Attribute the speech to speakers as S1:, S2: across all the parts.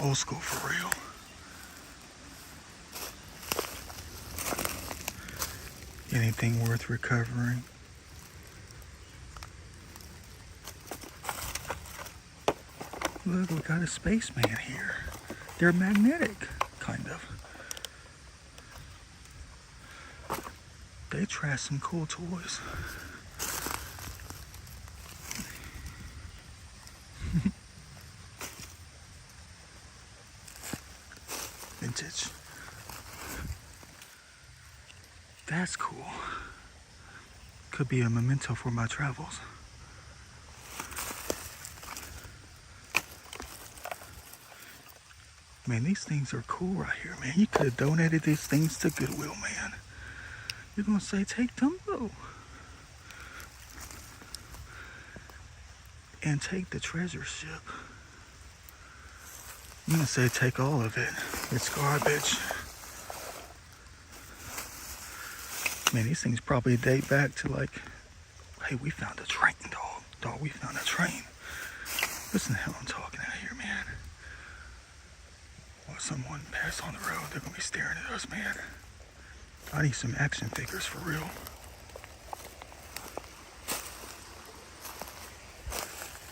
S1: Old school for real. Anything worth recovering. Look, we got a spaceman here. They're magnetic, kind of. They trash some cool toys. Vintage. That's cool. Could be a memento for my travels. Man, these things are cool right here, man. You could have donated these things to Goodwill, man. You're gonna say, take Dumbo. And take the treasure ship. I'm gonna say, take all of it. It's garbage. Man, these things probably date back to like, hey, we found a train, dog. Dog, we found a train. Listen to how I'm talking out here, man. Or someone pass on the road, they're gonna be staring at us, man. I need some action figures for real.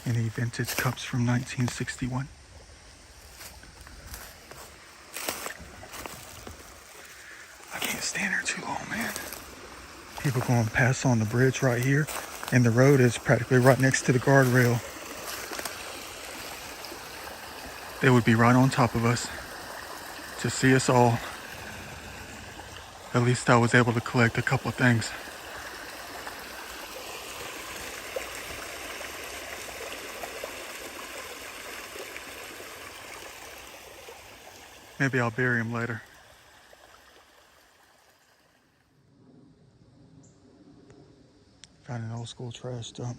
S1: Any vintage cups from 1961? I can't stand here too long, man. People going to pass on the bridge right here, and the road is practically right next to the guardrail. They would be right on top of us to see us all. At least I was able to collect a couple of things. Maybe I'll bury him later. Found an old school trash dump.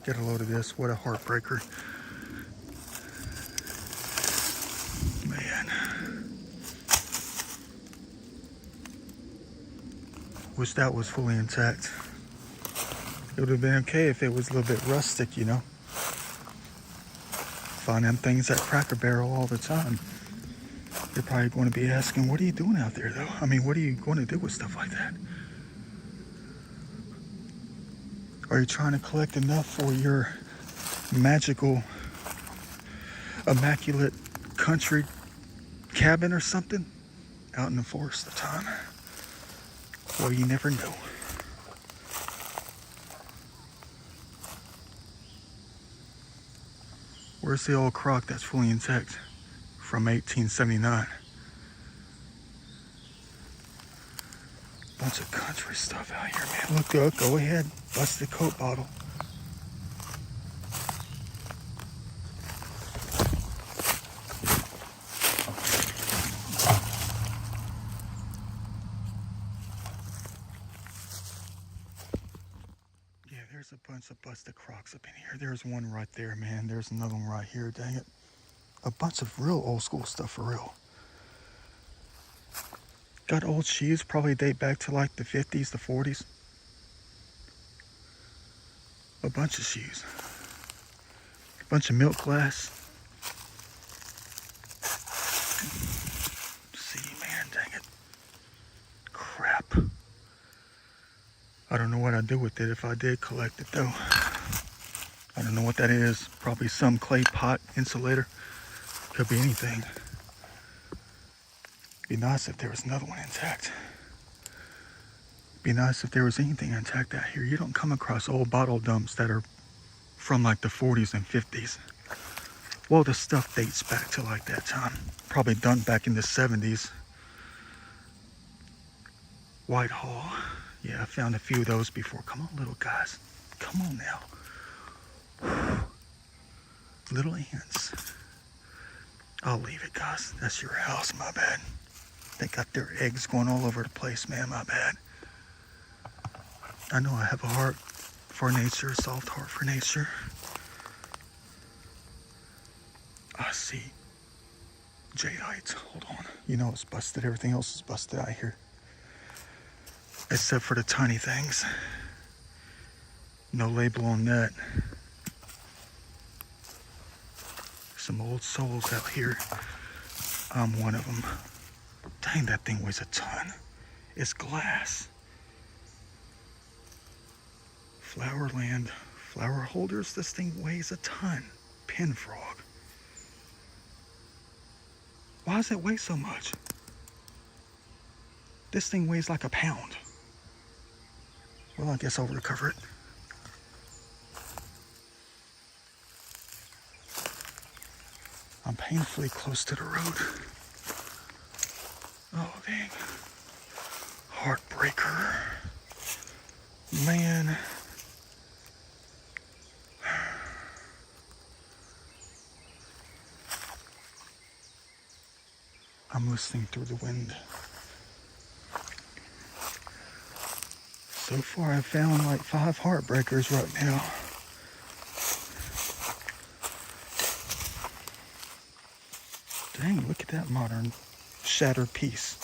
S1: Get a load of this. What a heartbreaker. Man. Wish that was fully intact. It would have been okay if it was a little bit rustic, you know. Find them things at Cracker Barrel all the time. You're probably going to be asking, what are you doing out there, though? I mean, what are you going to do with stuff like that? Are you trying to collect enough for your magical, immaculate country cabin or something out in the forest of time? Well, you never know. Where's the old crock that's fully intact from 1879? Bunch of country stuff out here, man. Look good. Go ahead. Busted Coke bottle. Yeah, there's a bunch of busted Crocs up in here. There's one right there, man. There's another one right here. Dang it. A bunch of real old school stuff for real. Got old shoes, probably date back to like the 50s, the 40s. A bunch of shoes. A bunch of milk glass. See, man, dang it. Crap. I don't know what I'd do with it if I did collect it though. I don't know what that is. Probably some clay pot insulator. Could be anything. Be nice if there was another one intact. Be nice if there was anything intact out here. You don't come across old bottle dumps that are from like the 40s and 50s. Well, the stuff dates back to like that time. Probably done back in the 70s. Whitehall. Yeah, I found a few of those before. Come on, little guys. Come on now. Little ants. I'll leave it, guys. That's your house, my bad. They got their eggs going all over the place, man, my bad. I know I have a heart for nature, a soft heart for nature. I see. Jadeite, hold on. You know it's busted, everything else is busted out here. Except for the tiny things. No label on that. Some old souls out here. I'm one of them. Dang, that thing weighs a ton. It's glass. Flowerland flower holders, this thing weighs a ton. Pin frog. Why does it weigh so much? This thing weighs like a pound. Well, I guess I'll recover it. I'm painfully close to the road. Oh, dang. Heartbreaker. Man. I'm listening through the wind. So far, I've found like 5 heartbreakers right now. Dang, look at that modern shattered piece.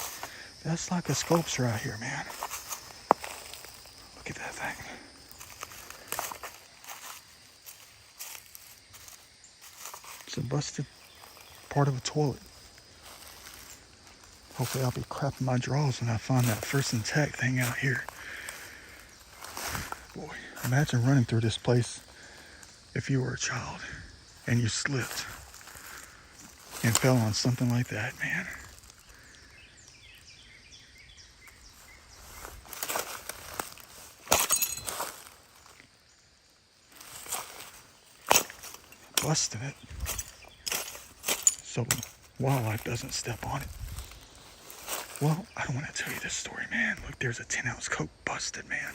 S1: That's like a sculpture out here, man. Look at that thing. It's a busted part of a toilet. Hopefully I'll be crapping my drawers when I find that first intact thing out here. Boy, imagine running through this place if you were a child and you slipped and fell on something like that, man. Busting it so wildlife doesn't step on it. Well, I don't want to tell you this story, man. Look, there's a 10-ounce Coke busted, man.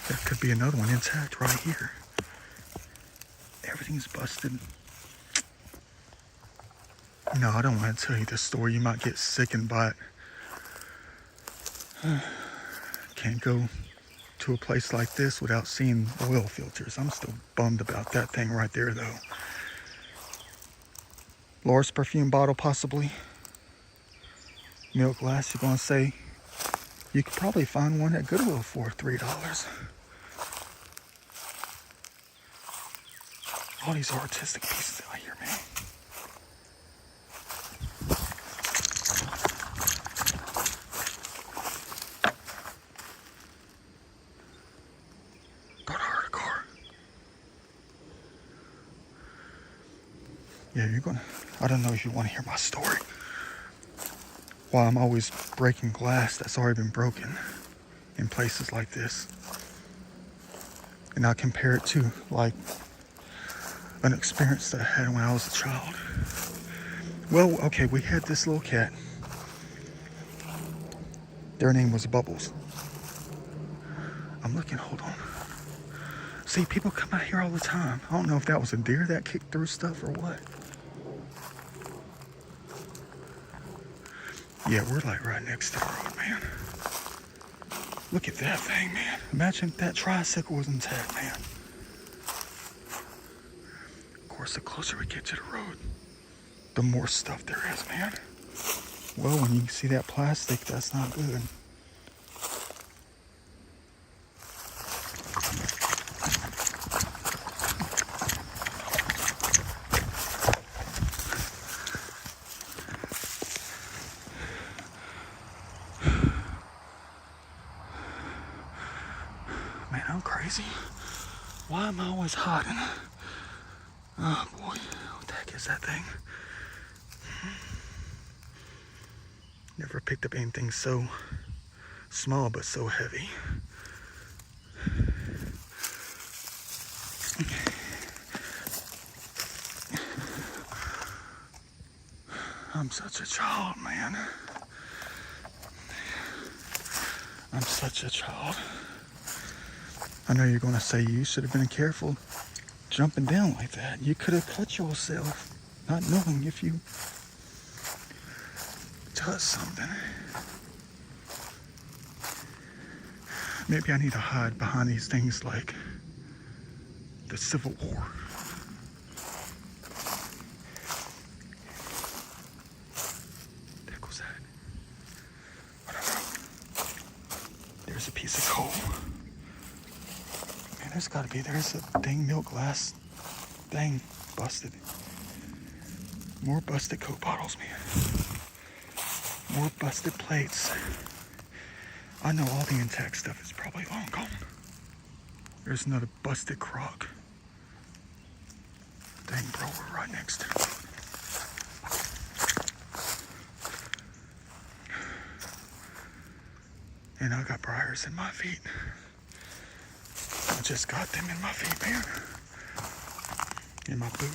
S1: There could be another one intact right here. Everything's busted. No, I don't want to tell you this story. You might get sickened by it. Can't go to a place like this without seeing oil filters. I'm still bummed about that thing right there, though. Laura's perfume bottle, possibly. Milk glass, you're going to say. You could probably find one at Goodwill for $3. All these artistic pieces out here, man. Got hurt a car. Yeah, you're gonna. I don't know if you want to hear my story. Why I'm always breaking glass that's already been broken in places like this. And I compare it to, like, an experience that I had when I was a child. Well, okay, we had this little cat. Their name was Bubbles. I'm looking, hold on. See, people come out here all the time. I don't know if that was a deer that kicked through stuff or what. Yeah, we're like right next to the road, man. Look at that thing, man. Imagine if that tricycle was intact, man. Of course, the closer we get to the road, the more stuff there is, man. Well, when you see that plastic, that's not good. Man, I'm crazy. Why am I always hiding? Oh boy, what the heck is that thing? Never picked up anything so small but so heavy. I'm such a child, man. I'm such a child. I know you're gonna say you should have been careful jumping down like that. You could have cut yourself, not knowing if you touched something. Maybe I need to hide behind these things like the Civil War. There goes that. I don't know. There's a piece of coal. Man, There's got to be. There's a dang milk glass. Dang, busted. More busted Coke bottles, man. More busted plates. I know all the intact stuff is probably long gone. There's another busted crock. Dang, bro, we're right next to it. And I got briars in my feet. I just got them in my feet, man. In my boot.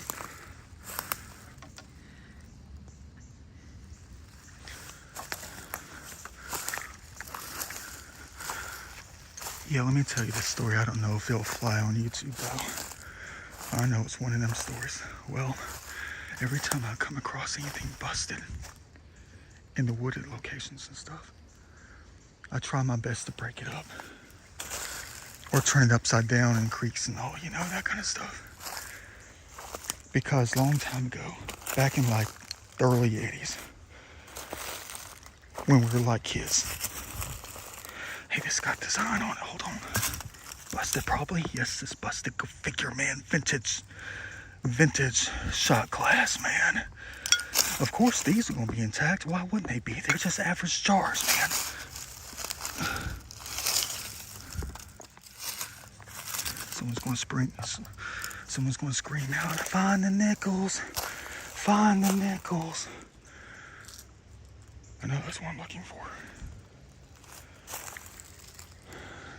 S1: Yeah, let me tell you this story. I don't know if it'll fly on YouTube, though. I know it's one of them stories. Well, every time I come across anything busted in the wooded locations and stuff, I try my best to break it up. Or turn it upside down in creeks and all, you know, that kind of stuff. Because long time ago, back in like the early 80s, when we were like kids, hey, this got design on it, hold on. Busted probably? Yes, this busted. Go figure, man. Vintage shot glass, man. Of course, these are going to be intact. Why wouldn't they be? They're just average jars, man. Someone's going to scream out, find the nickels. Find the nickels. I know that's what I'm looking for.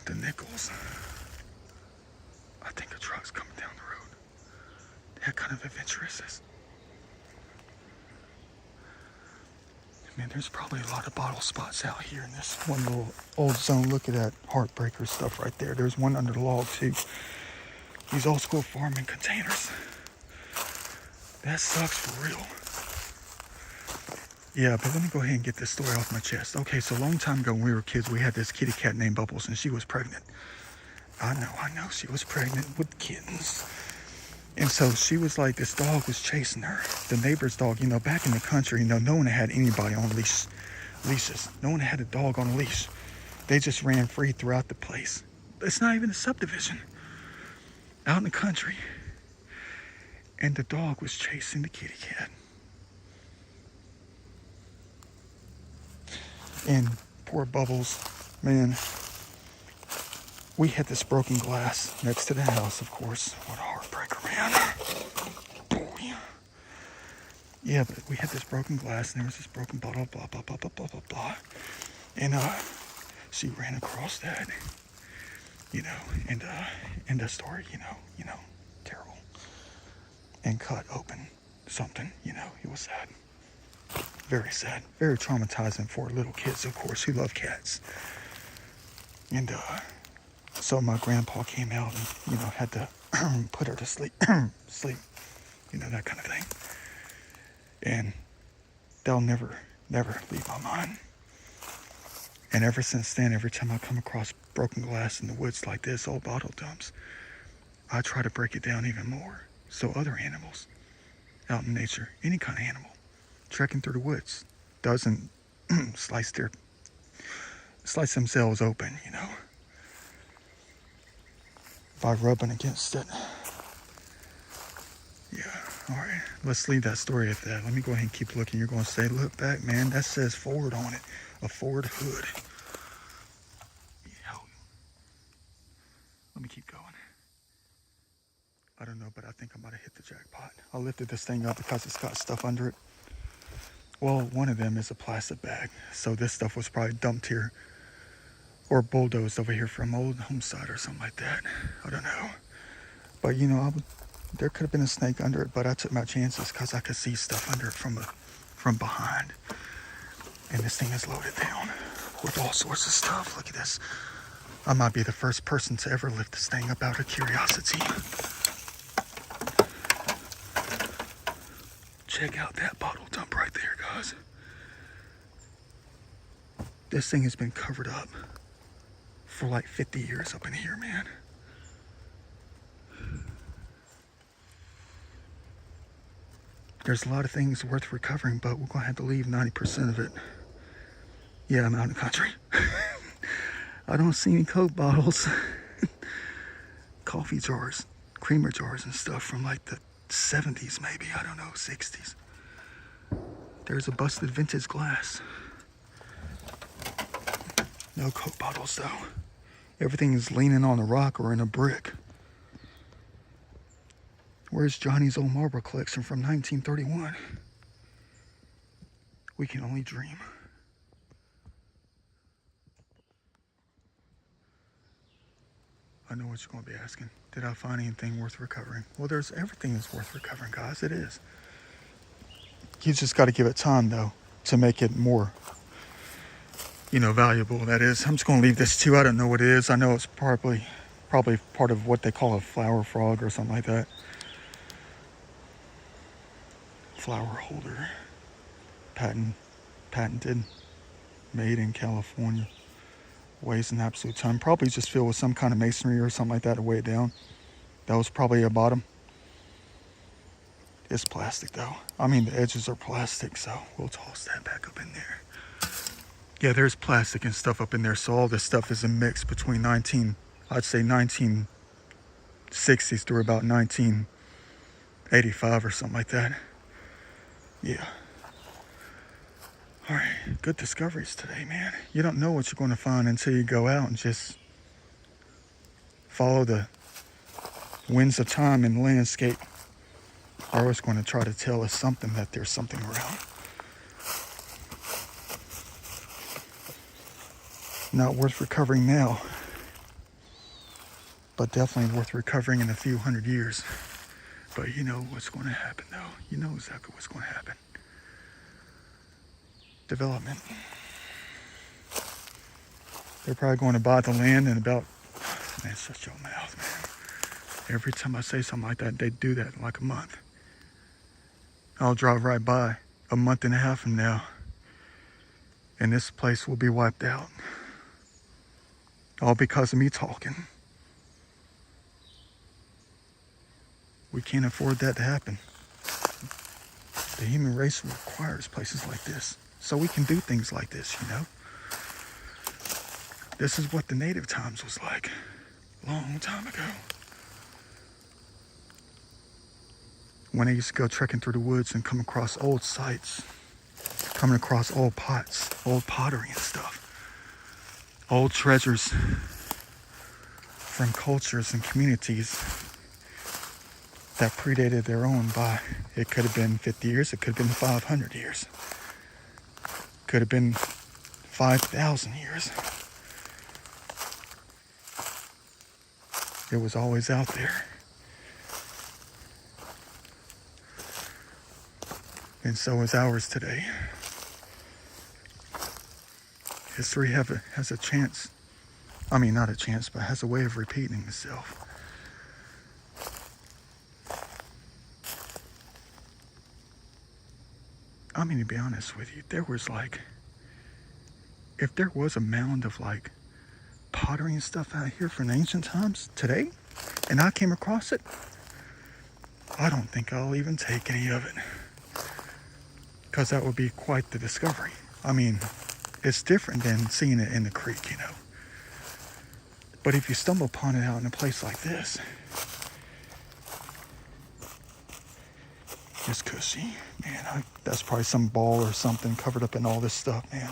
S1: The nickels. I think a truck's coming down the road. What kind of adventure is this? Man, there's probably a lot of bottle spots out here in this one little old zone. Look at that Heartbreaker stuff right there. There's one under the log too. These old school farming containers. That sucks for real. Yeah, but let me go ahead and get this story off my chest. Okay, so a long time ago when we were kids, we had this kitty cat named Bubbles, and she was pregnant. I know, she was pregnant with kittens. And so she was like, this dog was chasing her. The neighbor's dog, you know, back in the country, you know, no one had anybody on leashes. No one had a dog on a leash. They just ran free throughout the place. It's not even a subdivision. Out in the country. And the dog was chasing the kitty cat. And poor Bubbles, man, we had this broken glass next to the house, of course. What a heartbreaker, man. Boy. Yeah, but we had this broken glass, and there was this broken bottle, blah, blah, blah, blah, blah, blah, blah. And she ran across that, you know, and the story, you know, terrible. And cut open something, you know, it was sad. Very sad, very traumatizing for little kids, of course, who love cats. And so my grandpa came out and, you know, had to put her to sleep, you know, that kind of thing. And they'll never leave my mind. And ever since then, every time I come across broken glass in the woods like this, old bottle dumps, I try to break it down even more. So other animals out in nature, any kind of animal, trekking through the woods, doesn't slice themselves open, you know, by rubbing against it. Yeah, all right, let's leave that story at that. Let me go ahead and keep looking. You're going to say, look back, man, that says Ford on it, a Ford hood. Yeah. Let me keep going. I don't know, but I think I might have hit the jackpot. I lifted this thing up because it's got stuff under it. Well, one of them is a plastic bag. So this stuff was probably dumped here or bulldozed over here from old Homesite or something like that. I don't know. But, you know, there could have been a snake under it, but I took my chances because I could see stuff under it from behind. And this thing is loaded down with all sorts of stuff. Look at this. I might be the first person to ever lift this thing up out of curiosity. Check out that bottle dump right there, guys. This thing has been covered up for like 50 years up in here, man. There's a lot of things worth recovering, but we're gonna have to leave 90% of it. Yeah, I'm out in the country. I don't see any Coke bottles. coffee jars, creamer jars and stuff from like the 70s maybe, I don't know, 60s. There's a busted vintage glass. No Coke bottles though. Everything is leaning on a rock or in a brick. Where's Johnny's old marble collection from 1931? We can only dream. I know what you're going to be asking. Did I find anything worth recovering? Well, there's everything that's worth recovering, guys. It is. You just got to give it time, though, to make it more, valuable. That is. I'm just going to leave this too. I don't know what it is. I know it's probably part of what they call a flower frog or something like that. Flower holder. Patented. Made in California. Weighs an absolute ton. Probably just filled with some kind of masonry or something like that to weigh it down. That was probably a bottom. It's plastic though. I mean, the edges are plastic, so we'll toss that back up in there. Yeah, there's plastic and stuff up in there, so all this stuff is a mix between 1960s through about 1985 or something like that. Yeah. All right, good discoveries today, man. You don't know what you're going to find until you go out and just follow the winds of time and landscape. Are always going to try to tell us something, that there's something around. Not worth recovering now, but definitely worth recovering in a few hundred years. But you know what's going to happen, though. You know exactly what's going to happen. Development. They're probably going to buy the land in about, man, shut your mouth, man. Every time I say something like that, they do that in like a month. I'll drive right by a month and a half from now, and this place will be wiped out. All because of me talking. We can't afford that to happen. The human race requires places like this, so we can do things like this, This is what the native times was like, a long time ago. When I used to go trekking through the woods and come across old sites, coming across old pots, old pottery and stuff, old treasures from cultures and communities that predated their own by, it could have been 50 years, it could have been 500 years, could have been 5,000 years. It was always out there. And so is ours today. History has a chance. I mean, not a chance, but has a way of repeating itself. I mean, to be honest with you, there was if there was a mound of pottery and stuff out here from ancient times today, and I came across it, I don't think I'll even take any of it. Because that would be quite the discovery. I mean, it's different than seeing it in the creek, But if you stumble upon it out in a place like this, it's cushy. Man, that's probably some ball or something covered up in all this stuff, man.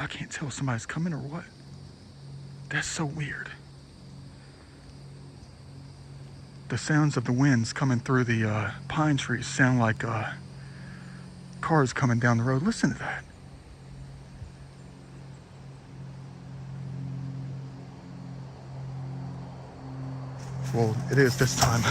S1: I can't tell if somebody's coming or what. That's so weird. The sounds of the winds coming through the pine trees sound like cars coming down the road. Listen to that. Well, it is this time.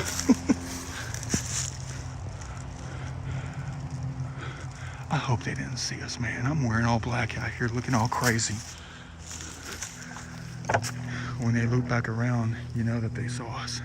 S1: I hope they didn't see us, man. I'm wearing all black out here looking all crazy. When they loop back around, you know that they saw us.